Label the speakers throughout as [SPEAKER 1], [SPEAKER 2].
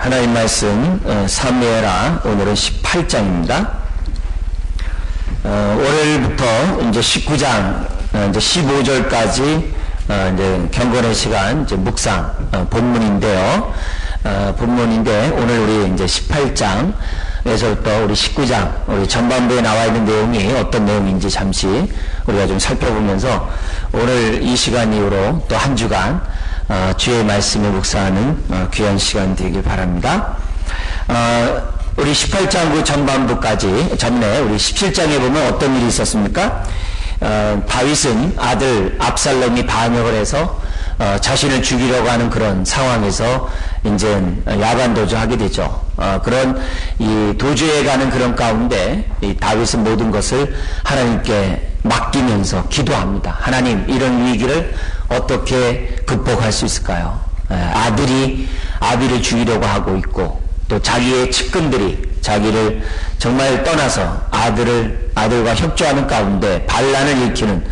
[SPEAKER 1] 하나님 말씀 사무엘하 오늘은 18장입니다. 월요일부터 이제 19장 이제 15절까지 이제 경건의 시간 이제 묵상 본문인데요. 본문인데 오늘 우리 이제 18장에서부터 우리 19장 우리 전반부에 나와 있는 내용이 어떤 내용인지 잠시 우리가 좀 살펴보면서 오늘 이 시간 이후로 또 한 주간 주의 말씀을 묵상하는 귀한 시간 되길 바랍니다. 우리 18장 그 전반부까지 전에 우리 17장에 보면 어떤 일이 있었습니까? 다윗은 아들 압살롬이 반역을 해서 자신을 죽이려고 하는 그런 상황에서 이제 야간 도주하게 되죠. 그런 이 도주에 가는 그런 가운데 이 다윗은 모든 것을 하나님께 맡기면서 기도합니다. 하나님, 이런 위기를 어떻게 극복할 수 있을까요? 아들이 아비를 죽이려고 하고 있고 또 자기의 측근들이 자기를 정말 떠나서 아들과 협조하는 가운데 반란을 일으키는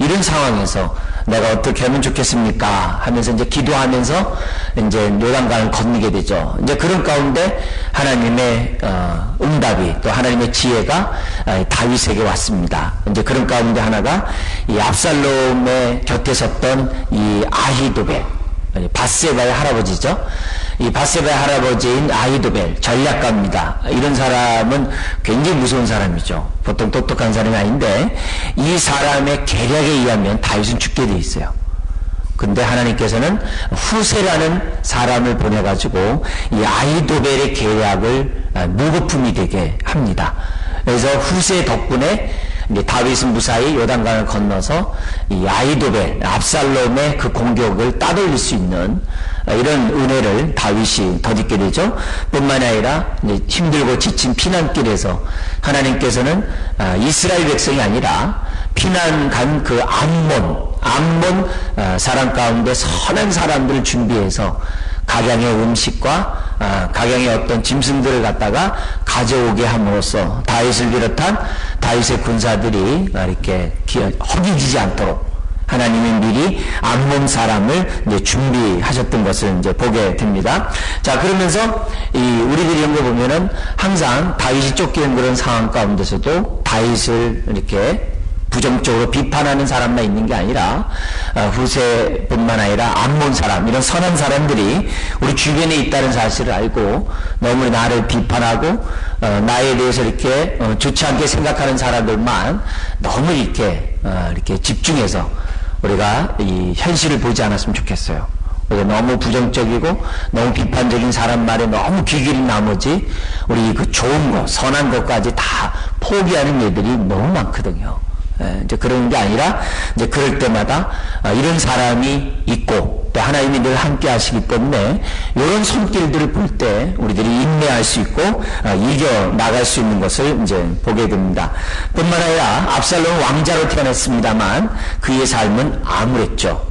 [SPEAKER 1] 이런 상황에서 내가 어떻게 하면 좋겠습니까? 하면서 이제 기도하면서 이제 요단강을 건너게 되죠. 이제 그런 가운데 하나님의 응답이 또 하나님의 지혜가 다윗에게 왔습니다. 이제 그런 가운데 하나가 이 압살롬의 곁에 섰던 이 아히도벨, 밧세바의 할아버지죠. 이 밧세바의 할아버지인 아히도벨 전략가입니다. 이런 사람은 굉장히 무서운 사람이죠. 보통 똑똑한 사람이 아닌데 이 사람의 계략에 의하면 다윗은 죽게 돼 있어요. 근데 하나님께서는 후세라는 사람을 보내가지고 이 아히도벨의 계략을 무거품이 되게 합니다. 그래서 후세 덕분에 이제 다윗은 무사히 요단강을 건너서 이 아히도벨, 압살롬의 그 공격을 따돌릴 수 있는 이런 은혜를 다윗이 덧입게 되죠. 뿐만 아니라 이제 힘들고 지친 피난길에서 하나님께서는 이스라엘 백성이 아니라 피난 간 그 암몬 사람 가운데 선한 사람들을 준비해서 각양의 음식과 각양의 어떤 짐승들을 갖다가 가져오게 함으로써 다윗을 비롯한 다윗의 군사들이 이렇게 허기지지 않도록 하나님이 미리 암몬 사람을 이제 준비하셨던 것을 이제 보게 됩니다. 자, 그러면서 우리들이 이런 거 보면은 항상 다윗이 쫓기는 그런 상황 가운데서도 다윗을 이렇게 부정적으로 비판하는 사람만 있는 게 아니라 후세뿐만 아니라 암몬 사람, 이런 선한 사람들이 우리 주변에 있다는 사실을 알고 너무 나를 비판하고 나에 대해서 이렇게 좋지 않게 생각하는 사람들만 너무 이렇게 집중해서 우리가 이 현실을 보지 않았으면 좋겠어요. 우리가 너무 부정적이고 너무 비판적인 사람 말에 너무 귀 기울인 나머지 우리 그 좋은 거, 선한 것까지 다 포기하는 애들이 너무 많거든요. 이제 그런 게 아니라 이제 그럴 때마다 이런 사람이 있고 또 하나님이 늘 함께 하시기 때문에 이런 손길들을 볼 때 우리들이 인내할 수 있고 이겨 나갈 수 있는 것을 이제 보게 됩니다. 뿐만 아니라 압살롬은 왕자로 태어났습니다만 그의 삶은 암울했죠.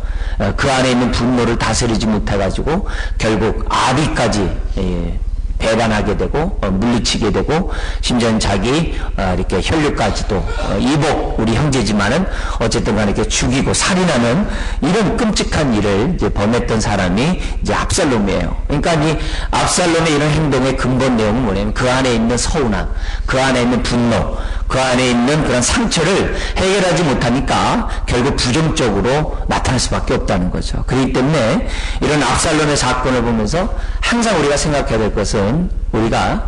[SPEAKER 1] 그 안에 있는 분노를 다스리지 못해가지고 결국 아비까지 배반하게 되고 물리치게 되고 심지어는 자기 이렇게 혈육까지도 이복 우리 형제지만은 어쨌든 간에 이렇게 죽이고 살인하는 이런 끔찍한 일을 이제 범했던 사람이 이제 압살롬이에요. 그러니까 이 압살롬의 이런 행동의 근본 내용은 뭐냐면 그 안에 있는 서운함, 그 안에 있는 분노, 그 안에 있는 그런 상처를 해결하지 못하니까 결국 부정적으로 나타날 수밖에 없다는 거죠. 그렇기 때문에 이런 압살롬의 사건을 보면서 항상 우리가 생각해야 될 것은 우리가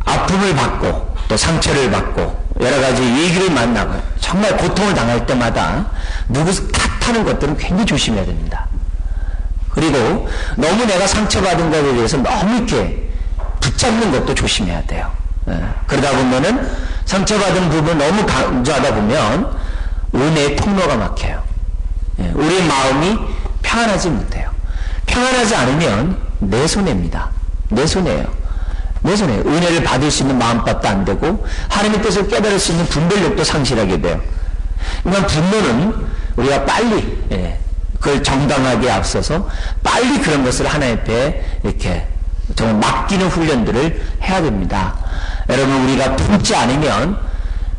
[SPEAKER 1] 아픔을 받고 또 상처를 받고 여러 가지 위기를 만나고 정말 고통을 당할 때마다 누구 탓하는 것들은 굉장히 조심해야 됩니다. 그리고 너무 내가 상처받은 것에 대해서 너무 이렇게 붙잡는 것도 조심해야 돼요. 그러다 보면은 상처받은 부분 너무 강조하다 보면 은혜의 통로가 막혀요. 우리의 마음이 평안하지 못해요. 평안하지 않으면 내 손해입니다. 내 손해예요. 내 손해예요. 은혜를 받을 수 있는 마음밭도 안 되고 하나님의 뜻을 깨달을 수 있는 분별력도 상실하게 돼요. 그러니까 분노는 우리가 빨리 그걸 정당하게 앞서서 빨리 그런 것을 하나님 앞에 이렇게 정말 맡기는 훈련들을 해야 됩니다. 여러분, 우리가 품지 않으면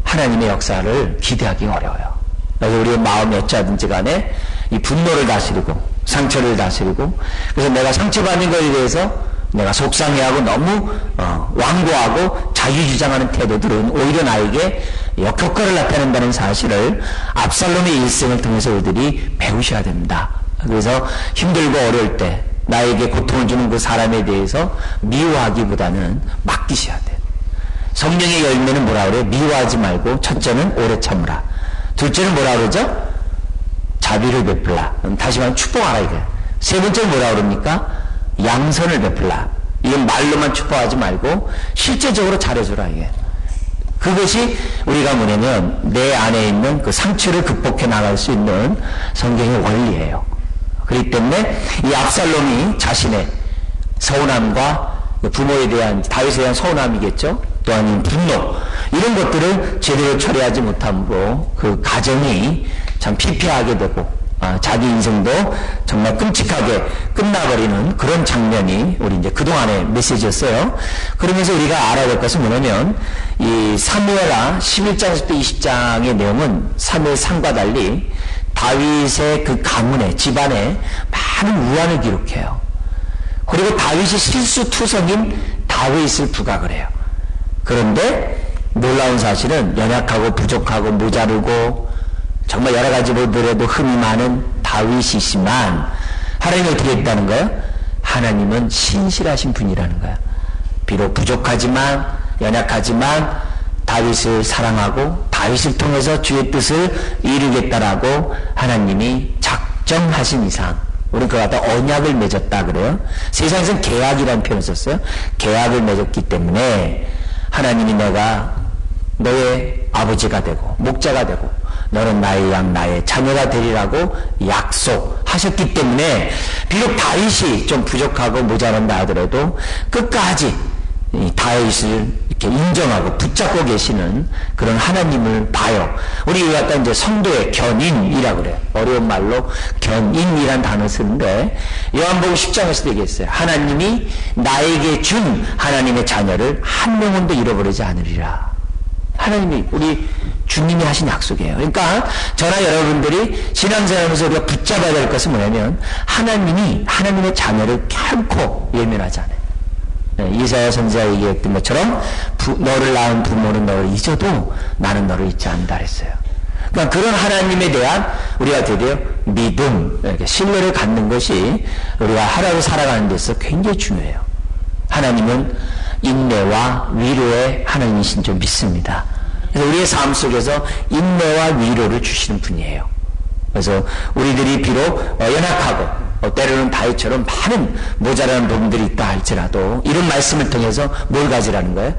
[SPEAKER 1] 하나님의 역사를 기대하기 어려워요. 그래서 우리의 마음이 어찌하든지 간에 이 분노를 다스리고 상처를 다스리고, 그래서 내가 상처받는 것에 대해서 내가 속상해하고 너무 완고하고 자유주장하는 태도들은 오히려 나에게 역효과를 나타낸다는 사실을 압살롬의 일생을 통해서 우리들이 배우셔야 됩니다. 그래서 힘들고 어려울 때 나에게 고통을 주는 그 사람에 대해서 미워하기보다는 맡기셔야 돼요. 성령의 열매는 뭐라 그래요? 미워하지 말고 첫째는 오래 참으라. 둘째는 뭐라 그러죠? 자비를 베풀라. 다시 말하면 축복하라 이거예요. 세 번째는 뭐라 그럽니까? 양선을 베풀라. 이건 말로만 축복하지 말고 실제적으로 잘해주라 이게. 그것이 우리가 뭐냐면 내 안에 있는 그 상처를 극복해 나갈 수 있는 성경의 원리예요. 그렇기 때문에 이 압살롬이 자신의 서운함과 부모에 대한 다윗에 대한 서운함이겠죠. 또 아니면 분노 이런 것들을 제대로 처리하지 못함으로 그 가정이 참 피폐하게 되고 자기 인생도 정말 끔찍하게 끝나버리는 그런 장면이 우리 이제 그동안의 메시지였어요. 그러면서 우리가 알아야 될 것은 뭐냐면 이 사무엘하 11장에서 20장의 내용은 사무엘상과 달리 다윗의 그 가문에 집안에 많은 우환을 기록해요. 그리고 다윗이 실수투성인 다윗을 부각을 해요. 그런데 놀라운 사실은 연약하고 부족하고 모자르고 정말 여러 가지 보더라도 흠이 많은 다윗이지만 하나님이 어떻게 했다는 거예요? 하나님은 신실하신 분이라는 거예요. 비록 부족하지만 연약하지만 다윗을 사랑하고 다윗을 통해서 주의 뜻을 이루겠다라고 하나님이 작정하신 이상 우리는 그와 같은 언약을 맺었다 그래요. 세상에서는 계약이라는 표현을 썼어요. 계약을 맺었기 때문에 하나님이 내가 너의 아버지가 되고 목자가 되고 너는 나의 양 나의 자녀가 되리라고 약속하셨기 때문에 비록 다윗이 좀 부족하고 모자란다 하더라도 끝까지 이 다윗을 이렇게 인정하고 붙잡고 계시는 그런 하나님을 봐요. 우리 갖다 이제 성도의 견인이라고 그래요. 어려운 말로 견인이란 단어 쓰는데 요한복음 10장에서도 얘기했어요. 하나님이 나에게 준 하나님의 자녀를 한 명도 잃어버리지 않으리라. 하나님이 우리 주님이 하신 약속이에요. 그러니까 저나 여러분들이 신앙생활하면서 우리가 붙잡아야 될 것은 뭐냐면 하나님이 하나님의 자녀를 결코 외면하지 않아요. 이사야 선지자가 얘기했던 것처럼 너를 낳은 부모는 너를 잊어도 나는 너를 잊지 않는다 그랬어요. 그러니까 그런 하나님에 대한 우리가 드디어 믿음, 신뢰를 갖는 것이 우리가 하루하루 살아가는 데서 굉장히 중요해요. 하나님은 인내와 위로의 하나님이신 줄 믿습니다. 그래서 우리의 삶 속에서 인내와 위로를 주시는 분이에요. 그래서 우리들이 비록 연약하고 때로는 다윗처럼 많은 모자라는 부분들이 있다 할지라도 이런 말씀을 통해서 뭘 가지라는 거예요?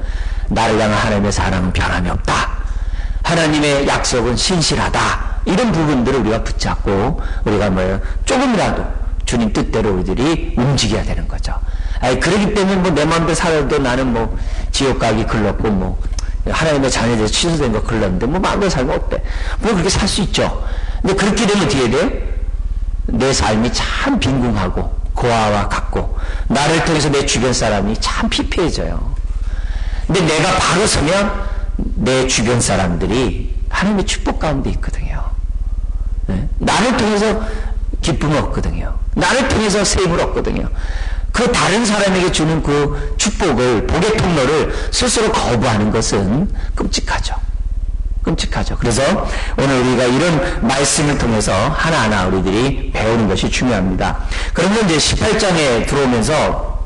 [SPEAKER 1] 나를 향한 하나님의 사랑은 변함이 없다. 하나님의 약속은 신실하다. 이런 부분들을 우리가 붙잡고 우리가 조금이라도 주님 뜻대로 우리들이 움직여야 되는 거죠. 그러기 때문에 내 마음대로 살아도 나는 지옥 가기 글렀고 하나님의 자녀들에서 취소된 거 글렀는데 마음대로 살면 어때? 그렇게 살 수 있죠. 근데 그렇게 되면 어떻게 돼요? 내 삶이 참 빈궁하고 고아와 같고 나를 통해서 내 주변 사람이 참 피폐해져요. 근데 내가 바로 서면 내 주변 사람들이 하나님의 축복 가운데 있거든요. 나를 통해서 기쁨을 얻거든요. 나를 통해서 세임을 얻거든요. 그 다른 사람에게 주는 그 축복을, 복의 통로를 스스로 거부하는 것은 끔찍하죠. 끔찍하죠. 그래서 오늘 우리가 이런 말씀을 통해서 하나하나 우리들이 배우는 것이 중요합니다. 그러면 이제 18장에 들어오면서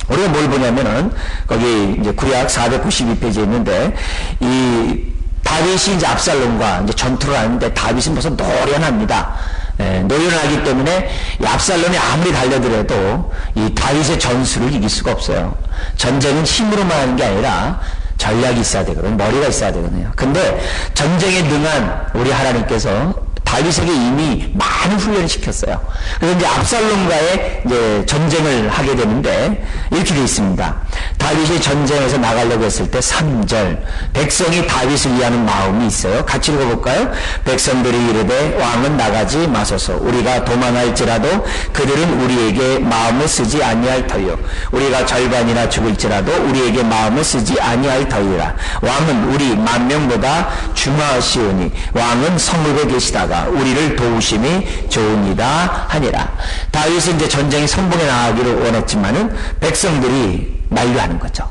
[SPEAKER 1] 우리가 뭘 보냐면은 거기 이제 구약 492페이지에 있는데 이 다윗이 이제 압살롬과 이제 전투를 하는데 다윗은 벌써 노련합니다. 노련하기 때문에 이 압살롬이 아무리 달려들어도 이 다윗의 전술을 이길 수가 없어요. 전쟁은 힘으로만 하는 게 아니라 전략이 있어야 되거든요. 머리가 있어야 되거든요. 근데 전쟁에 능한 우리 하나님께서 다윗에게 이미 많은 훈련을 시켰어요. 그래서 이제 압살롬과의 이제 전쟁을 하게 되는데 이렇게 되어 있습니다. 다윗이 전쟁에서 나가려고 했을 때 3절 백성이 다윗을 위하는 마음이 있어요. 같이 읽어볼까요? 백성들이 이르되 왕은 나가지 마소서. 우리가 도망할지라도 그들은 우리에게 마음을 쓰지 아니할 터이요. 우리가 절반이나 죽을지라도 우리에게 마음을 쓰지 아니할 터이라. 왕은 우리 만명보다 중하시오니 왕은 성읍에 계시다가 우리를 도우심이 좋으니라 하니라. 다윗은 이제 전쟁이 성공해 나가기를 원했지만은 백성들이 만류하는 거죠.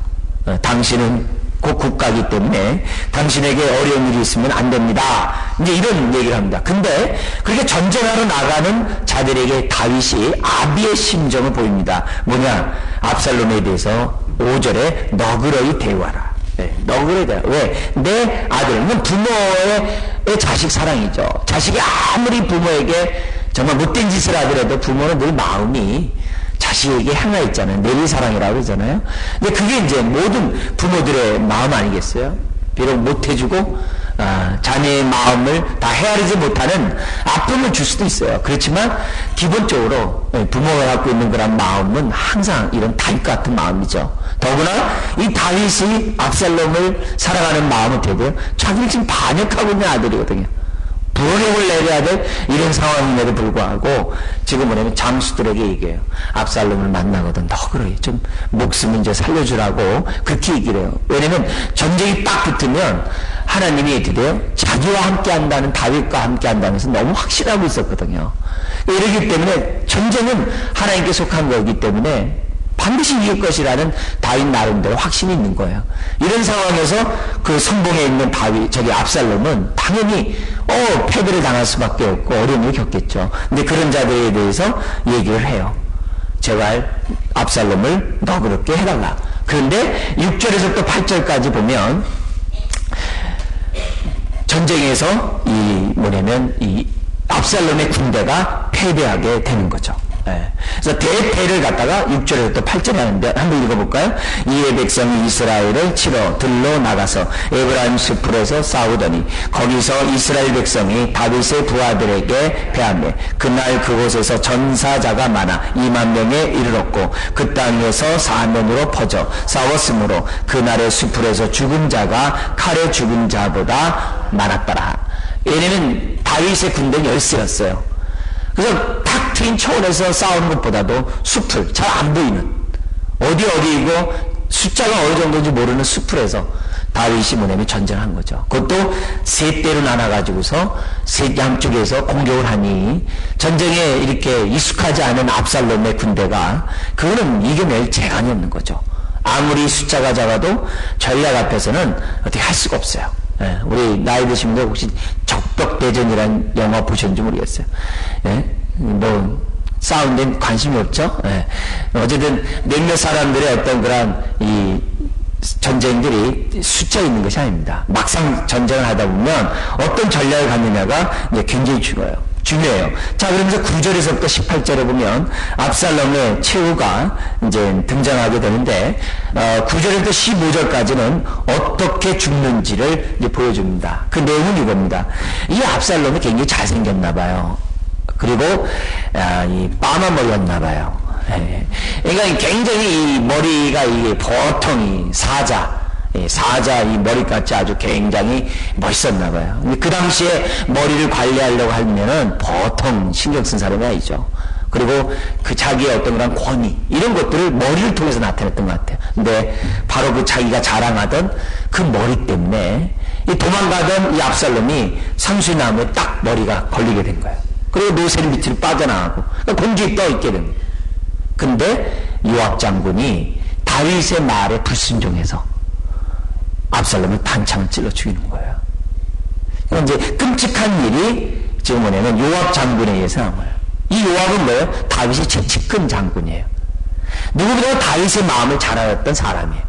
[SPEAKER 1] 당신은 곧 국가이기 때문에 당신에게 어려운 일이 있으면 안 됩니다. 이제 이런 얘기를 합니다. 근데 그렇게 전쟁하러 나가는 자들에게 다윗이 아비의 심정을 보입니다. 뭐냐? 압살롬에 대해서 5절에 너그러이 대우하라. 네, 너그러이 대우하라. 왜? 내 아들은 부모의 자식 사랑이죠. 자식이 아무리 부모에게 정말 못된 짓을 하더라도 부모는 늘 마음이 자식에게 향해 있잖아요. 내리사랑이라고 그러잖아요. 근데 그게 이제 모든 부모들의 마음 아니겠어요? 비록 못해주고 자녀의 마음을 다 헤아리지 못하는 아픔을 줄 수도 있어요. 그렇지만 기본적으로 부모가 갖고 있는 그런 마음은 항상 이런 다윗 같은 마음이죠. 더구나 이 다윗이 압살롬을 사랑하는 마음은 되고요. 자기를 지금 반역하고 있는 아들이거든요. 부원력을 내려야 될 이런 상황임에도 불구하고 지금 뭐냐면 장수들에게 얘기해요. 압살롬을 만나거든 너그러이 좀 목숨을 이제 살려주라고 그렇게 얘기를 해요. 왜냐면 전쟁이 딱 붙으면 하나님이 어떻게 돼요? 자기와 함께 한다는 다윗과 함께 한다면서 너무 확신하고 있었거든요. 이러기 때문에 전쟁은 하나님께 속한 거기 때문에 반드시 이길 것이라는 다윗 나름대로 확신이 있는 거예요. 이런 상황에서 그 선봉에 있는 압살롬은 당연히 패배를 당할 수밖에 없고 어려움을 겪겠죠. 근데 그런 자들에 대해서 얘기를 해요. 제발 압살롬을 너그럽게 해달라. 그런데 6절에서 8절까지 보면 전쟁에서 이 압살롬의 군대가 패배하게 되는 거죠. 네. 그래서 대패를 갖다가 6절에서 또 8절에 하는데 한번 읽어볼까요? 이에 백성이 이스라엘을 치러 들러 나가서 에브라임 숲풀에서 싸우더니 거기서 이스라엘 백성이 다윗의 부하들에게 패하매 그날 그곳에서 전사자가 많아 2만 명에 이르렀고 그 땅에서 사면으로 퍼져 싸웠으므로 그날의 숲풀에서 죽은 자가 칼에 죽은 자보다 많았더라. 왜냐면 다윗의 군대는 열세였어요. 그래서 탁 트인 초원에서 싸우는 것보다도 숲을 잘 안 보이는 어디이고 숫자가 어느 정도인지 모르는 숲을에서 다윗이 뭐냐면 전쟁한 거죠. 그것도 세 대로 나눠가지고서 양쪽에서 공격을 하니 전쟁에 이렇게 익숙하지 않은 압살롬의 군대가 그거는 이겨낼 재간이 없는 거죠. 아무리 숫자가 작아도 전략 앞에서는 어떻게 할 수가 없어요. 예, 우리 나이 드신 분들 혹시 적벽대전이라는 영화 보셨는지 모르겠어요. 예? 싸운 데는 관심이 없죠? 예. 어쨌든 몇몇 사람들의 어떤 그런 이 전쟁들이 숫자 있는 것이 아닙니다. 막상 전쟁을 하다 보면 어떤 전략을 갖느냐가 이제 굉장히 중요해요. 자, 그러면서 9절에서부터 18절에 보면 압살롬의 최후가 이제 등장하게 되는데 9절에서 15절까지는 어떻게 죽는지를 이제 보여줍니다. 그 내용은 이겁니다. 이 압살롬이 굉장히 잘생겼나 봐요. 그리고 이 빠마머리였나 봐요. 그러니까 굉장히 이 머리가 이게 보통 이 사자 이 머리같이 아주 굉장히 멋있었나 봐요. 근데 그 당시에 머리를 관리하려고 하면은 보통 신경 쓴 사람이 아니죠. 그리고 그 자기의 어떤 그런 권위 이런 것들을 머리를 통해서 나타냈던 것 같아요. 근데 바로 그 자기가 자랑하던 그 머리 때문에 이 도망가던 이 압살롬이 상수나무에 딱 머리가 걸리게 된 거예요. 그리고 노새를 밑으로 빠져나가고 그러니까 공주에 떠 있게 됩니다. 근데 요압 장군이 다윗의 말에 불순종해서 압살롬을 단창을 찔러 죽이는 거예요. 그러니까 이제 끔찍한 일이 지금 뭐냐면 요압 장군에 의해서 나온 거예요. 이 요압은 뭐예요? 다윗의 최측근 장군이에요. 누구보다 다윗의 마음을 잘 알았던 사람이에요.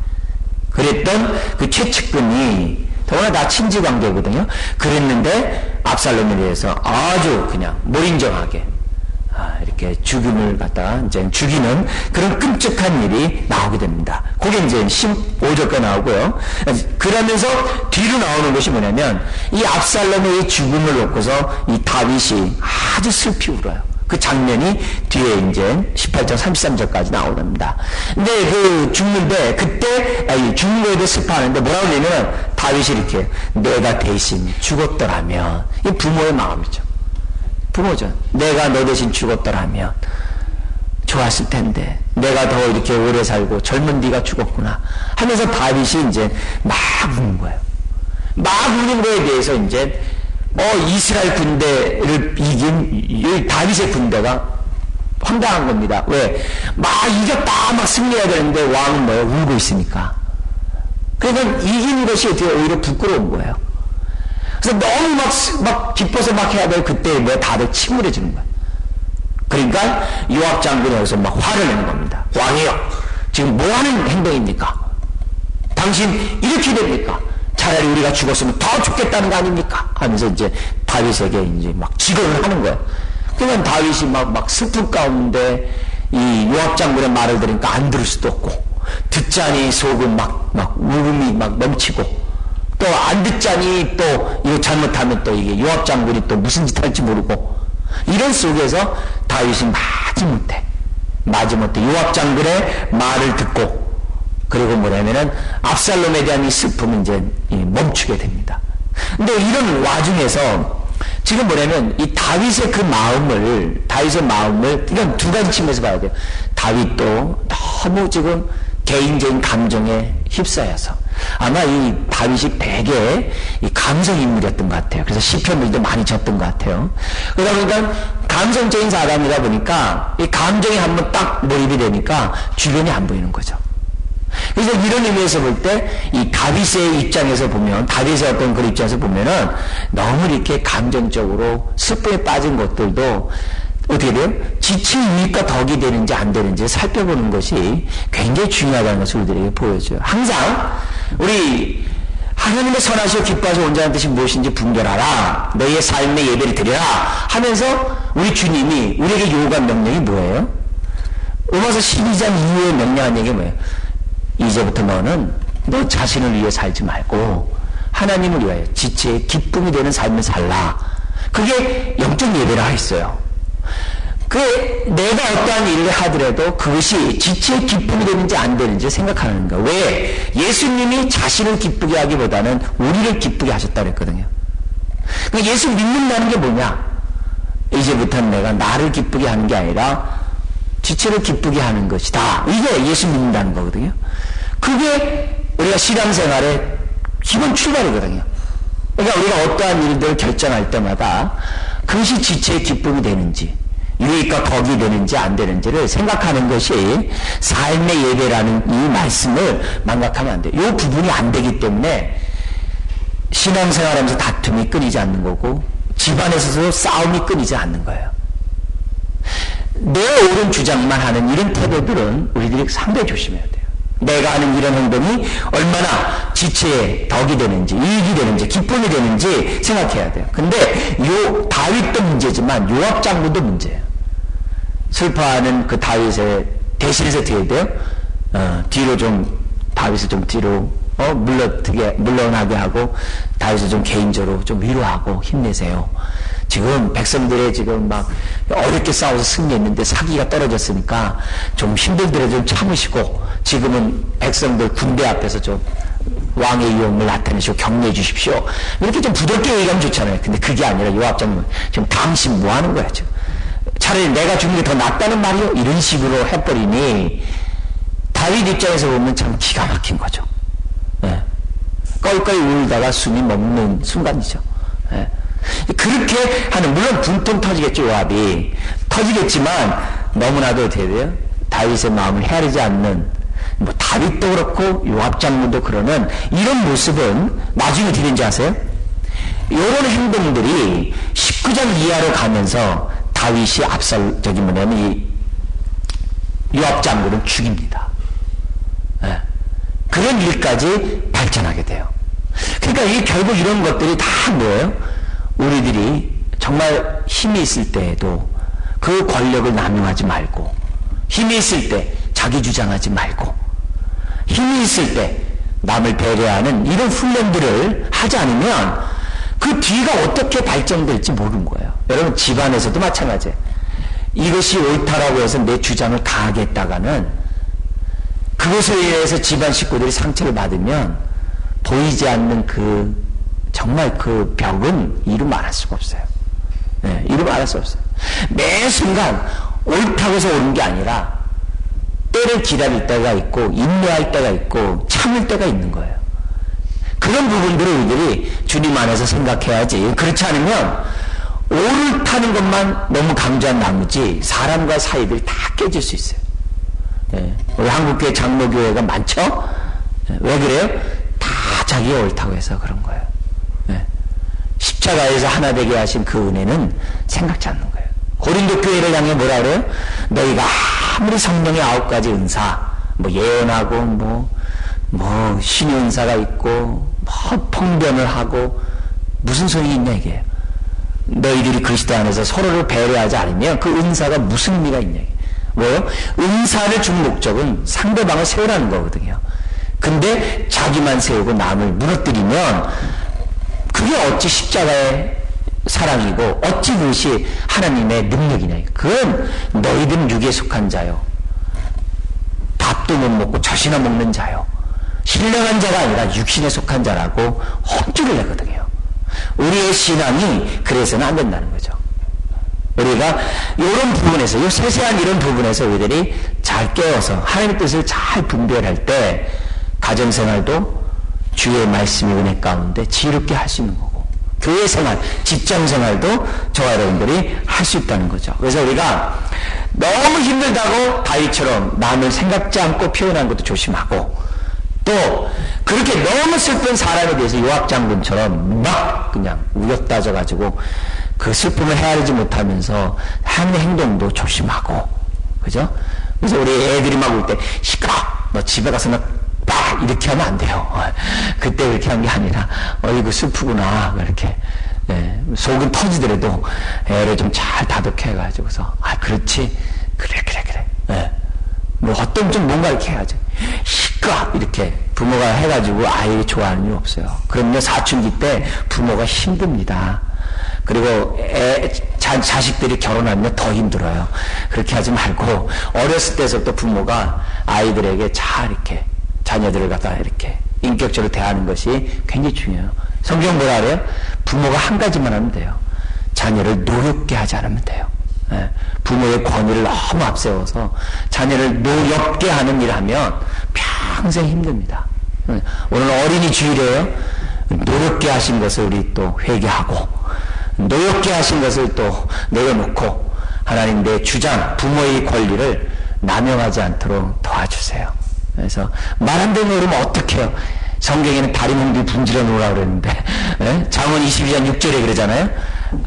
[SPEAKER 1] 그랬던 그 최측근이 더구나 다 친지관계거든요. 그랬는데 압살롬에 대해서 아주 그냥 몰인정하게 이렇게 죽임을 갖다가 이제 죽이는 그런 끔찍한 일이 나오게 됩니다. 그게 이제 15절까지 나오고요. 그러면서 뒤로 나오는 것이 뭐냐면 이 압살롬의 이 죽음을 놓고서 이 다윗이 아주 슬피 울어요. 그 장면이 뒤에 이제 18장 33절까지 나오답니다. 근데 그 죽는데 그때 죽는 거에 대해 슬퍼하는데 뭐라고 하냐면 다윗이 이렇게 내가 대신 죽었더라면 이 부모의 마음이죠. 부모죠. 내가 너 대신 죽었더라면 좋았을 텐데 내가 더 이렇게 오래 살고 젊은 네가 죽었구나 하면서 다윗이 이제 막 우는 거예요. 막 우는 거에 대해서 이제 이스라엘 군대를 이긴 이 다윗의 군대가 황당한 겁니다. 왜? 막 이겼다 막 승리해야 되는데 왕은 뭐예요? 울고 있으니까. 그러니까 이긴 것이 어떻게 오히려 부끄러운 거예요. 그래서 너무 막 기뻐서 막 해야 될 그때 뭐 다들 침울해지는 거예요. 그러니까 요압 장군이 여기서 막 화를 내는 겁니다. 왕이요, 지금 뭐 하는 행동입니까? 당신 이렇게 됩니까? 차라리 우리가 죽었으면 더 죽겠다는 거 아닙니까? 하면서 이제 다윗에게 이제 막 직언을 하는 거예요. 그러면 다윗이 막 슬픈 가운데 이 요압 장군의 말을 들으니까 안 들을 수도 없고, 듣자니 속은 막 울음이 막 넘치고, 또 안 듣자니 또 이거 잘못하면 또 이게 요압 장군이 또 무슨 짓 할지 모르고, 이런 속에서 다윗이 마지못해 요압 장군의 말을 듣고, 그리고 뭐냐면은 압살롬에 대한 이 슬픔은 이제 멈추게 됩니다. 근데 이런 와중에서 지금 뭐냐면 이 다윗의 마음을 이건 두 가지 측면에서 봐야 돼요. 다윗도 너무 지금 개인적인 감정에 휩싸여서 아마 이 다윗이 되게 이 감성 인물이었던 것 같아요. 그래서 시편들도 많이 졌던 것 같아요. 그러다 보니까 감성적인 사람이다 보니까 이 감정이 한번 딱 몰입이 되니까 주변이 안 보이는 거죠. 그래서 이런 의미에서 볼 때 이 다윗의 입장에서 보면, 다윗의 어떤 그 입장에서 보면은 너무 이렇게 감정적으로 슬픔에 빠진 것들도 어떻게 돼요? 지칠 이익과 덕이 되는지 안 되는지 살펴보는 것이 굉장히 중요하다는 것을 우리들에게 보여줘요. 항상 우리 하나님의 선하시고 기뻐하시고 온전한 뜻이 무엇인지 분별하라, 너희의 삶의 예배를 드리라 하면서 우리 주님이 우리에게 요구한 명령이 뭐예요? 로마서 12장 이후에 명령한 얘기가 뭐예요? 이제부터 너는 너 자신을 위해 살지 말고 하나님을 위하여 지체의 기쁨이 되는 삶을 살라. 그게 영적 예배라 했어요. 내가 어떠한 일을 하더라도 그것이 지체의 기쁨이 되는지 안 되는지 생각하는 거예요. 왜? 예수님이 자신을 기쁘게 하기보다는 우리를 기쁘게 하셨다고 했거든요. 그러니까 예수 믿는다는 게 뭐냐? 이제부터는 내가 나를 기쁘게 하는 게 아니라 지체를 기쁘게 하는 것이다. 이게 예수 믿는다는 거거든요. 그게 우리가 신앙생활의 기본 출발이거든요. 그러니까 우리가 어떠한 일들을 결정할 때마다 그것이 지체의 기쁨이 되는지, 유익과 덕이 되는지 안 되는지를 생각하는 것이 삶의 예배라는 이 말씀을 망각하면 안 돼요. 이 부분이 안 되기 때문에 신앙생활하면서 다툼이 끊이지 않는 거고, 집안에서도 싸움이 끊이지 않는 거예요. 내 옳은 주장만 하는 이런 태도들은 우리들이 상당히 조심해야 돼요. 내가 하는 이런 행동이 얼마나 지체에 덕이 되는지, 이익이 되는지, 기쁨이 되는지 생각해야 돼요. 근데 다윗도 문제지만 요압 장군도 문제예요. 슬퍼하는 그 다윗의 대신해서 어떻게 해야 돼요? 뒤로 좀, 다윗을 좀 뒤로 물러나게 하고, 다윗을 좀 개인적으로 좀 위로하고 힘내세요. 지금 백성들의 지금 막 어렵게 싸워서 승리했는데 사기가 떨어졌으니까 좀 힘들더라도 좀 참으시고, 지금은 백성들 군대 앞에서 좀 왕의 위엄을 나타내시고 격려해 주십시오. 이렇게 좀 부드럽게 얘기하면 좋잖아요. 근데 그게 아니라 요압 장군 지금 당신 뭐 하는 거야 지금? 차라리 내가 죽는 게 더 낫다는 말이요? 이런 식으로 해버리니 다윗 입장에서 보면 참 기가 막힌 거죠. 예. 껄껄 울다가 숨이 멎는 순간이죠. 예. 그렇게 하는, 물론 분통 터지겠죠. 요압이 터지겠지만 너무나도 어떻게 돼요? 다윗의 마음을 헤아리지 않는, 다윗도 그렇고 요압 장군도 그러는 이런 모습은 나중에 어떻게 되는지 아세요? 이런 행동들이 19장 이하로 가면서 다윗이 이 요압 장군을 죽입니다. 예. 그런 일까지 발전하게 돼요. 그러니까 이게 결국 이런 것들이 다 뭐예요? 우리들이 정말 힘이 있을 때에도 그 권력을 남용하지 말고, 힘이 있을 때 자기 주장하지 말고, 힘이 있을 때 남을 배려하는 이런 훈련들을 하지 않으면 그 뒤가 어떻게 발전될지 모르는 거예요. 여러분 집안에서도 마찬가지예요. 이것이 옳다라고 해서 내 주장을 다 하겠다가는 그것에 의해서 집안 식구들이 상처를 받으면 보이지 않는 정말 그 벽은 이루 말할 수가 없어요. 네, 이루 말할 수 없어요. 매 순간 옳다고 해서 옳은 게 아니라 때를 기다릴 때가 있고 인내할 때가 있고 참을 때가 있는 거예요. 그런 부분들을 우리들이 주님 안에서 생각해야지. 그렇지 않으면 옳다는 것만 너무 강조한 나머지 사람과 사이들이 다 깨질 수 있어요. 네. 우리 한국교회 장로교회가 많죠? 네. 왜 그래요? 다 자기가 옳다고 해서 그런 거예요. 네. 십자가에서 하나 되게 하신 그 은혜는 생각지 않는 거예요. 고린도 교회를 향해 뭐라 그래요? 너희가 아무리 성령의 9가지 은사, 예언하고, 신의 은사가 있고, 통변을 하고, 무슨 소용이 있냐, 이게. 너희들이 그리스도 안에서 서로를 배려하지 않으면 그 은사가 무슨 의미가 있냐. 뭐요? 은사를 준 목적은 상대방을 세우라는 거거든요. 근데 자기만 세우고 남을 무너뜨리면 그게 어찌 십자가의 사랑이고 어찌 그것이 하나님의 능력이냐. 그건 너희들은 육에 속한 자요. 밥도 못 먹고 젖이나 먹는 자요. 신령한 자가 아니라 육신에 속한 자라고 혼쭐을 내거든요. 우리의 신앙이 그래서는 안 된다는 거죠. 우리가 이런 부분에서, 이 세세한 이런 부분에서 우리들이 잘 깨워서 하나님의 뜻을 잘 분별할 때 가정생활도 주의 말씀의 은혜 가운데 지혜롭게 할 수 있는 거고, 교회생활, 직장생활도 저와 여러분들이 할 수 있다는 거죠. 그래서 우리가 너무 힘들다고 다윗처럼 남을 생각지 않고 표현하는 것도 조심하고, 또 그렇게 너무 슬픈 사람에 대해서 요압 장군처럼 막 그냥 우욕다져가지고 그 슬픔을 헤아리지 못하면서 하는 행동도 조심하고, 그죠? 그래서 우리 애들이 막 울 때 시끄러! 너 집에 가서 막 이렇게 하면 안 돼요. 그때 그렇게 한 게 아니라 어이구 슬프구나 이렇게. 네, 속은 터지더라도 애를 좀 잘 다독해가지고서 그렇지, 그래. 네. 어떤 좀 뭔가 이렇게 해야지. 시끄러! 이렇게 부모가 해가지고 아이를 좋아하는 일 없어요. 그럼요, 사춘기 때 부모가 힘듭니다. 그리고 자식들이 결혼하면 더 힘들어요. 그렇게 하지 말고 어렸을 때부터 부모가 아이들에게 잘 이렇게 자녀들을 갖다 이렇게 인격적으로 대하는 것이 굉장히 중요해요. 성경 뭐라 그래요? 부모가 한 가지만 하면 돼요. 자녀를 노엽게 하지 않으면 돼요. 네. 부모의 권위를 너무 앞세워서 자녀를 노엽게 하는 일을 하면 평생 힘듭니다. 네. 오늘 어린이 주일이에요. 노엽게 하신 것을 우리 또 회개하고, 노엽게 하신 것을 또 내려놓고, 하나님 내 주장, 부모의 권리를 남용하지 않도록 도와주세요. 그래서 말 안 되는 그러면 어떡해요? 성경에는 다리 몽둥이 분질러 놓으라고 그랬는데, 네? 잠언 22장 6절에 그러잖아요.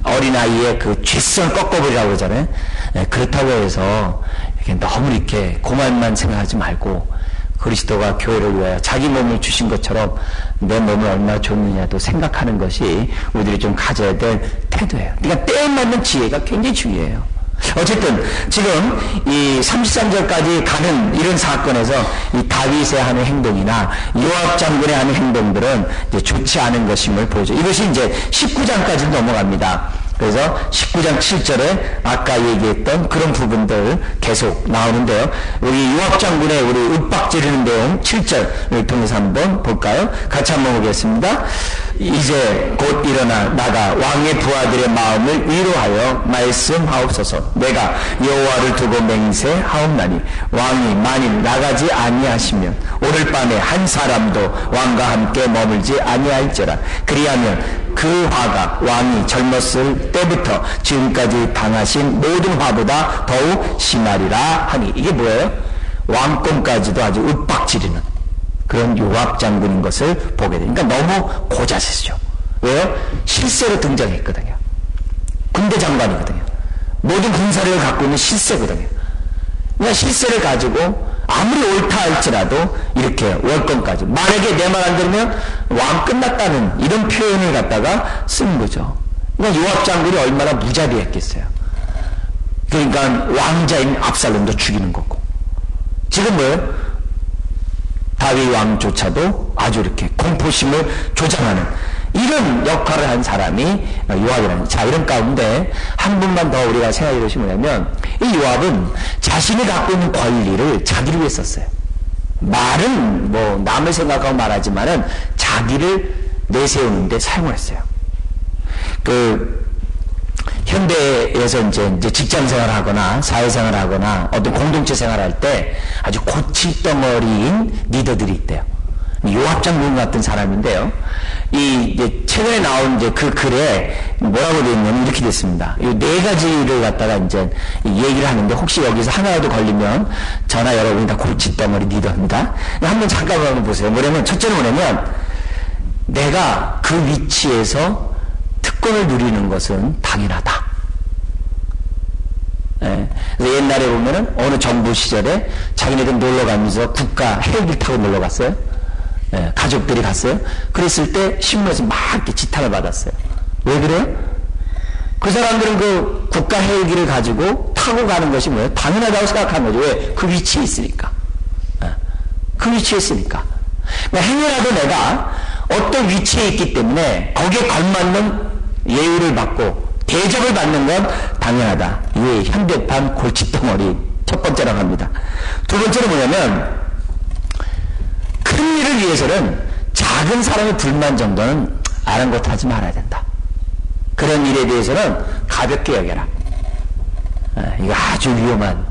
[SPEAKER 1] 어린아이의 그 쥐선 꺾어버리라고 그러잖아요. 네, 그렇다고 해서 이렇게 너무 이렇게 고만만 생각하지 말고, 그리스도가 교회를 위하여 자기 몸을 주신 것처럼 내 몸을 얼마나 줬느냐도 생각하는 것이 우리들이 좀 가져야 될 태도예요. 그러니까 때에 맞는 지혜가 굉장히 중요해요. 어쨌든 지금 이 33절까지 가는 이런 사건에서 이 다윗의 하는 행동이나 요압 장군의 하는 행동들은 이제 좋지 않은 것임을 보여줘. 이것이 이제 19장까지 넘어갑니다. 그래서 19장 7절에 아까 얘기했던 그런 부분들 계속 나오는데요. 우리 요압 장군의 우리 윽박지르는 내용 7절을 통해서 한번 볼까요? 같이 한번 보겠습니다. 이제 곧 일어나 나가 왕의 부하들의 마음을 위로하여 말씀하옵소서. 내가 여호와를 두고 맹세하옵나니 왕이 만일 나가지 아니하시면 오늘 밤에 한 사람도 왕과 함께 머물지 아니할지라. 그리하면 그 화가 왕이 젊었을 때부터 지금까지 당하신 모든 화보다 더욱 심하리라 하니. 이게 뭐예요? 왕권까지도 아주 윽박지르는 그런 요압 장군인 것을 보게 됩니다. 그러니까 너무 고자세죠. 왜요? 실세로 등장했거든요. 군대 장관이거든요. 모든 군사력을 갖고 있는 실세거든요. 그러니까 실세를 가지고 아무리 옳다 할지라도 이렇게 월권까지, 만약에 내 말 안 들으면 왕 끝났다는 이런 표현을 갖다가 쓰는 거죠. 그러니까 요압 장군이 얼마나 무자비했겠어요. 그러니까 왕자인 압살롬도 죽이는 거고, 지금 뭐예요? 다윗 왕조차도 아주 이렇게 공포심을 조장하는 이런 역할을 한 사람이 요압이라는. 자, 이런 가운데 한 분만 더 우리가 생각해 보시면 뭐냐면, 이 요압은 자신이 갖고 있는 권리를 자기를 위해 썼어요. 말은 뭐 남을 생각하고 말하지만은 자기를 내세우는데 사용을 했어요. 현대에서 이제 직장 생활을 하거나 사회생활을 하거나 어떤 공동체 생활을 할 때 아주 고치덩어리인 리더들이 있대요. 요압 장군 같은 사람인데요. 이제 최근에 나온 이제 그 글에 뭐라고 되어 있냐면 이렇게 됐습니다. 이 네 가지를 갖다가 이제 얘기를 하는데 혹시 여기서 하나라도 걸리면 저나 여러분이 다 골칫덩어리 리더입니다. 한번 잠깐만 한번 보세요. 뭐냐면 첫째는 뭐냐면 내가 그 위치에서 특권을 누리는 것은 당연하다. 예. 그래서 옛날에 보면은 어느 정부 시절에 자기네들 놀러 가면서 국가 헬기 타고 놀러 갔어요. 예, 가족들이 갔어요. 그랬을 때 신문에서 막 이렇게 지탄을 받았어요. 왜 그래요? 그 사람들은 그 국가 헬기를 가지고 타고 가는 것이 뭐예요? 당연하다고 생각하는 거죠. 왜? 그 위치에 있으니까. 예, 그 위치에 있으니까. 그러니까 행여라도 내가 어떤 위치에 있기 때문에 거기에 걸맞는 예우를 받고 대접을 받는 건 당연하다. 이게 현대판 골칫덩어리 첫 번째라고 합니다. 두 번째는 뭐냐면 큰 일을 위해서는 작은 사람의 불만 정도는 아랑곳하지 말아야 된다. 그런 일에 대해서는 가볍게 여겨라. 이거 아주 위험한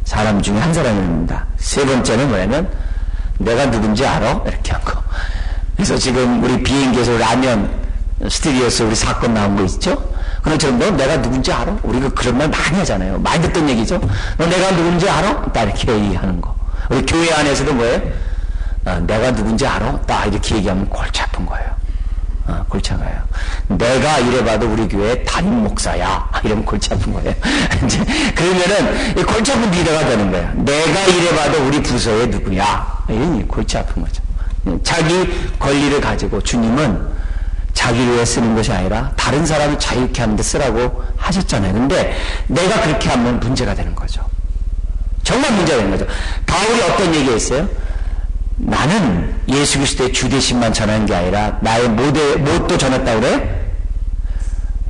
[SPEAKER 1] 사람 중에 한 사람입니다. 세 번째는 뭐냐면 내가 누군지 알아? 이렇게 한 거. 그래서 지금 우리 비행기에서 라면 스튜디오에서 우리 사건 나온 거 있죠? 그런처럼 너 내가 누군지 알아? 우리가 그런 말 많이 하잖아요. 많이 듣던 얘기죠? 너 내가 누군지 알아? 딱 이렇게 얘기하는 거. 우리 교회 안에서도 뭐예요? 내가 누군지 알아? 딱 이렇게 얘기하면 골치 아픈 거예요. 골치 아파요. 내가 이래봐도 우리 교회 담임 목사야. 이러면 골치 아픈 거예요. 이제 그러면은 골치 아픈 리더가 되는 거예요. 내가 이래봐도 우리 부서의 누구야. 이런 골치 아픈 거죠. 자기 권리를 가지고 주님은 자기를 위해 쓰는 것이 아니라 다른 사람이 자유케 하는 데 쓰라고 하셨잖아요. 근데 내가 그렇게 하면 문제가 되는 거죠. 정말 문제가 되는 거죠. 바울이 어떤 얘기했어요? 나는 예수 그리스도의 주되심만 전하는 게 아니라 나의 못도 전했다고 그래?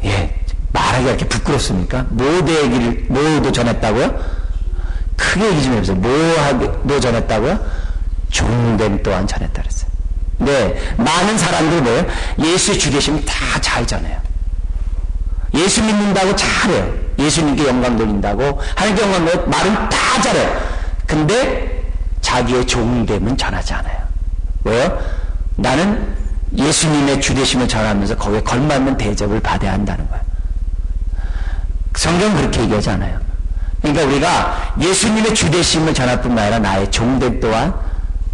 [SPEAKER 1] 예, 말하기가 이렇게 부끄럽습니까? 뭐도 전했다고요? 크게 얘기 좀 해보세요. 뭐도 전했다고요? 종됨 또한 전했다 그랬어요. 네, 많은 사람들 뭐예요? 예수의 주되심 다 잘 전해요. 예수 믿는다고 잘해요. 예수님께 영광 돌린다고 하나님께 영광 돌리고 말은 다 잘해요. 근데 자기의 종됨은 전하지 않아요. 왜요? 나는 예수님의 주되심을 전하면서 거기에 걸맞는 대접을 받아야 한다는 거예요. 성경은 그렇게 얘기하지 않아요. 그러니까 우리가 예수님의 주되심을 전할 뿐만 아니라 나의 종됨 또한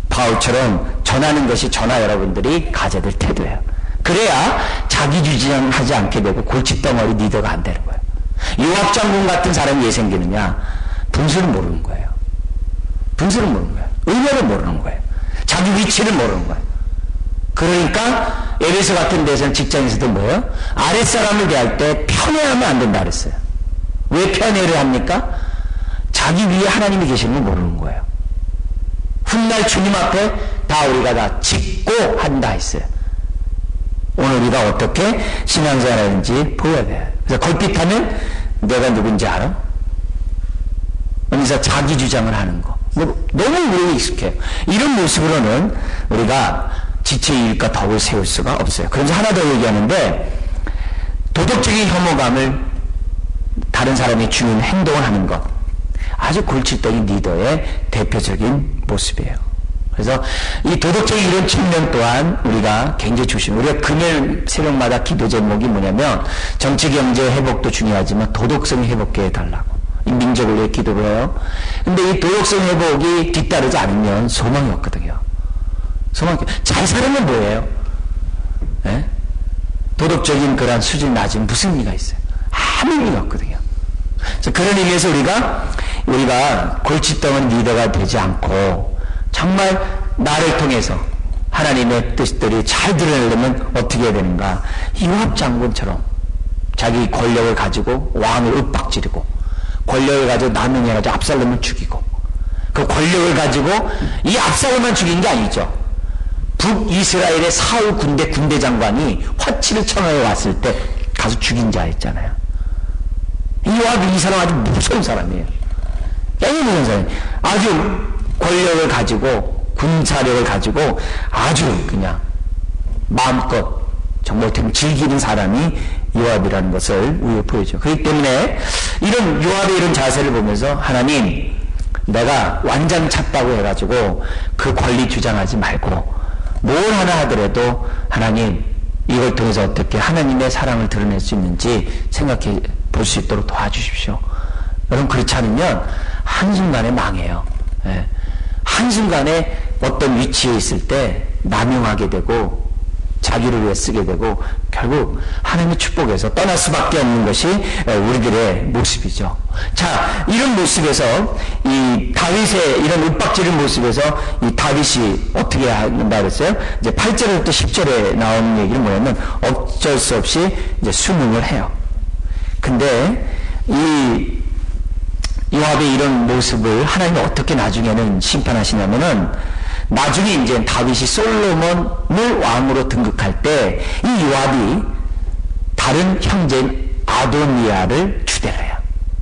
[SPEAKER 1] 바울처럼 전하는 것이 저나 여러분들이 가져야 될 태도예요. 그래야 자기 주장하지 않게 되고 골칫덩어리 리더가 안 되는 거예요. 요압 장군 같은 사람이 왜 생기느냐? 분수를 모르는 거예요. 분수를 모르는 거예요. 의미를 모르는 거예요. 자기 위치를 모르는 거예요. 그러니까 에베소 같은 데서는 직장에서도 뭐예요? 아랫사람을 대할 때 편애하면 안 된다 그랬어요. 왜 편애를 합니까? 자기 위에 하나님이 계시는 걸 모르는 거예요. 훗날 주님 앞에 다 우리가 다 짓고 한다 했어요. 오늘 우리가 어떻게 신앙생활 하는지 보여야 돼요. 그래서 걸핏하면 내가 누군지 알아? 그래서 자기 주장을 하는 거. 너무 우리에게 익숙해요. 이런 모습으로는 우리가 지체의 일과 덕을 세울 수가 없어요. 그래서 하나 더 얘기하는데 도덕적인 혐오감을 다른 사람이 주는 행동을 하는 것. 아주 골칫덩이 리더의 대표적인 모습이에요. 그래서 이 도덕적인 이런 측면 또한 우리가 굉장히 우리가 금요일 새벽마다 기도 제목이 뭐냐면 정치 경제 회복도 중요하지만 도덕성 회복해 달라고 이 민족을 위해 기도를 해요. 근데 이 도덕성 회복이 뒤따르지 않으면 소망이 없거든요. 잘 살면 뭐예요? 네? 도덕적인 그런 수준이 낮으면 무슨 의미가 있어요? 아무 의미가 없거든요. 그런 의미에서 우리가 골칫덩은 리더가 되지 않고 정말 나를 통해서 하나님의 뜻들이 잘 드러내려면 어떻게 해야 되는가? 요압 장군처럼 자기 권력을 가지고 왕을 윽박지르고 권력을 가지고 남용해가지고 압살롬을 죽이고 그 권력을 가지고 이 압살롬만 죽인 게 아니죠. 북이스라엘의 사울 군대 장관이 화치를 청하에 왔을 때 가서 죽인 자였잖아요. 요압이 이 사람 아주 무서운 사람이에요. 굉장히 무서운 사람이에요. 아주 권력을 가지고 군사력을 가지고 아주 그냥 마음껏 정말 즐기는 사람이 요압이라는 것을 우리가 보여줘. 그렇기 때문에 이런 요압의 이런 자세를 보면서 하나님, 내가 완전 찼다고 해가지고 그 권리 주장하지 말고 뭘 하나 하더라도 하나님, 이걸 통해서 어떻게 하나님의 사랑을 드러낼 수 있는지 생각해 볼 수 있도록 도와주십시오. 여러분, 그렇지 않으면 한순간에 망해요. 예. 한순간에 어떤 위치에 있을 때 남용하게 되고 자기를 위해 쓰게 되고 결국 하나님의 축복에서 떠날 수밖에 없는 것이 우리들의 모습이죠. 자, 이런 모습에서 이 다윗의 이런 윽박지른 모습에서 이 다윗이 어떻게 한다 그랬어요? 이제 8절부터 10절에 나오는 얘기는 뭐냐면 어쩔 수 없이 이제 순응을 해요. 근데 이 요압의 이런 모습을 하나님이 어떻게 나중에는 심판하시냐면은 나중에 이제 다윗이 솔로몬을 왕으로 등극할 때 이 요압이 다른 형제인 아도니아를 주대를 해요.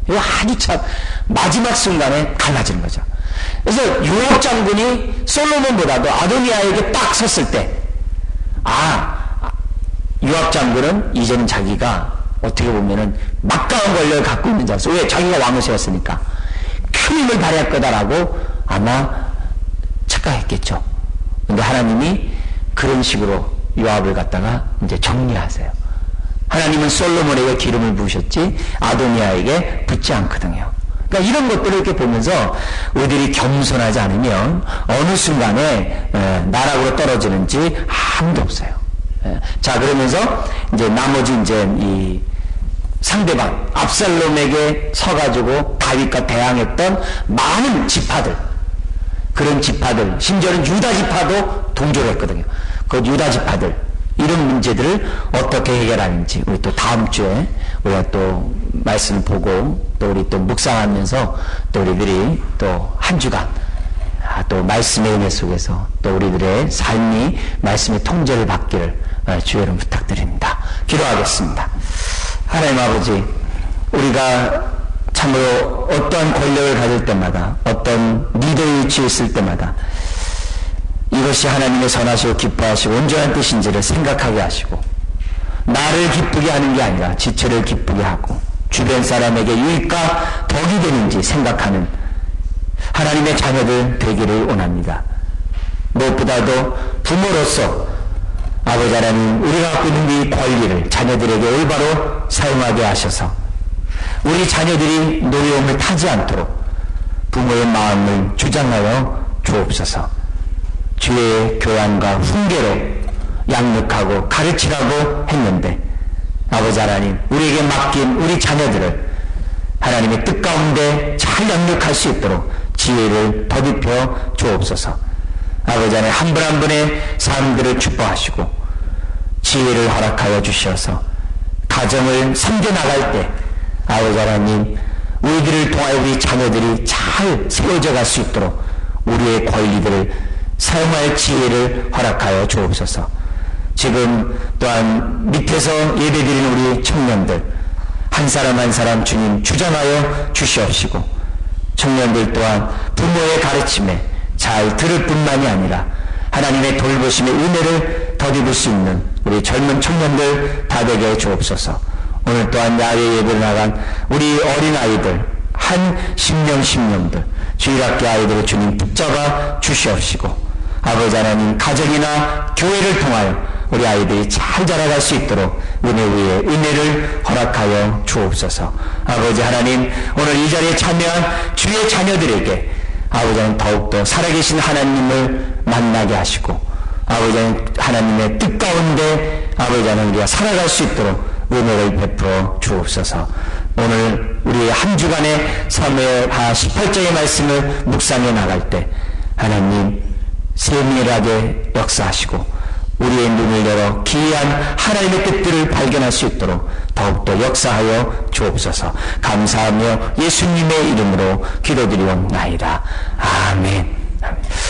[SPEAKER 1] 이거 아주 참 마지막 순간에 갈라지는 거죠. 그래서 요압 장군이 솔로몬보다도 아도니아에게 딱 섰을 때, 요압 장군은 이제는 자기가 어떻게 보면은 막강한 권력을 갖고 있는 자였어. 왜? 자기가 왕을 세웠으니까. 큰 힘을 발휘할 거다라고 아마 착각했겠죠. 근데 하나님이 그런 식으로 요압을 갖다가 이제 정리하세요. 하나님은 솔로몬에게 기름을 부으셨지 아도니아에게 붓지 않거든요. 그러니까 이런 것들을 이렇게 보면서 우리들이 겸손하지 않으면 어느 순간에 나락으로 떨어지는지 아무도 없어요. 자, 그러면서 이제 나머지 이제 이 상대방 압살롬에게 서가지고 다윗과 대항했던 많은 지파들, 그런 지파들, 심지어는 유다 지파도 동조했거든요. 그 유다 지파들 이런 문제들을 어떻게 해결하는지 우리 또 다음 주에 우리가 또 말씀을 보고 또 우리 또 묵상하면서 또 우리들이 또 한 주간 또 말씀의 은혜 속에서 또 우리들의 삶이 말씀의 통제를 받기를 주의 이름 부탁드립니다. 기도하겠습니다. 하나님 아버지, 우리가 참으로 어떠한 권력을 가질 때마다, 어떤 리더의 위치에 있을 때마다 이것이 하나님의 선하시고 기뻐하시고 온전한 뜻인지를 생각하게 하시고, 나를 기쁘게 하는 게 아니라 지체를 기쁘게 하고 주변 사람에게 유익과 덕이 되는지 생각하는 하나님의 자녀들 되기를 원합니다. 무엇보다도 부모로서 아버지 하나님, 우리가 갖고 있는 이 권리를 자녀들에게 올바로 사용하게 하셔서 우리 자녀들이 노여움을 타지 않도록 부모의 마음을 주장하여 주옵소서. 주의 교양과 훈계로 양육하고 가르치라고 했는데 아버지 하나님, 우리에게 맡긴 우리 자녀들을 하나님의 뜻 가운데 잘 양육할 수 있도록 지혜를 더입혀 주옵소서. 아버지 하나님, 한 분 한 분의 삶들을 축복하시고 지혜를 허락하여 주셔서 가정을 섬겨나갈 때 아버지 하나님, 우리들을 통하여 우리 자녀들이 잘 세워져 갈 수 있도록 우리의 권리들을 사용할 지혜를 허락하여 주옵소서. 지금 또한 밑에서 예배드리는 우리 청년들 한 사람 한 사람 주님 주장하여 주시옵시고, 청년들 또한 부모의 가르침에 잘 들을 뿐만이 아니라 하나님의 돌보심의 은혜를 덧입을 수 있는 우리 젊은 청년들 다 되게 주옵소서. 오늘 또한 야외 예배를 나간 우리 어린아이들 한 10명들 주일학교 아이들을 주님 붙잡아 주시옵시고, 아버지 하나님, 가정이나 교회를 통하여 우리 아이들이 잘 자라갈 수 있도록 은혜 위에 은혜를 허락하여 주옵소서. 아버지 하나님, 오늘 이 자리에 참여한 주의 자녀들에게 아버지 하나님 더욱더 살아계신 하나님을 만나게 하시고, 아버지 하나님의 뜻 가운데 아버지 하나님 우리가 살아갈 수 있도록 은혜를 베풀어 주옵소서. 오늘 우리의 한 주간의 사무엘 18장의 말씀을 묵상해 나갈 때 하나님 세밀하게 역사하시고 우리의 눈을 열어 기이한 하나님의 뜻들을 발견할 수 있도록 더욱더 역사하여 주옵소서. 감사하며 예수님의 이름으로 기도드리옵나이다. 아멘.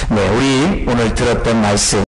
[SPEAKER 1] 네, 우리 오늘 들었던 말씀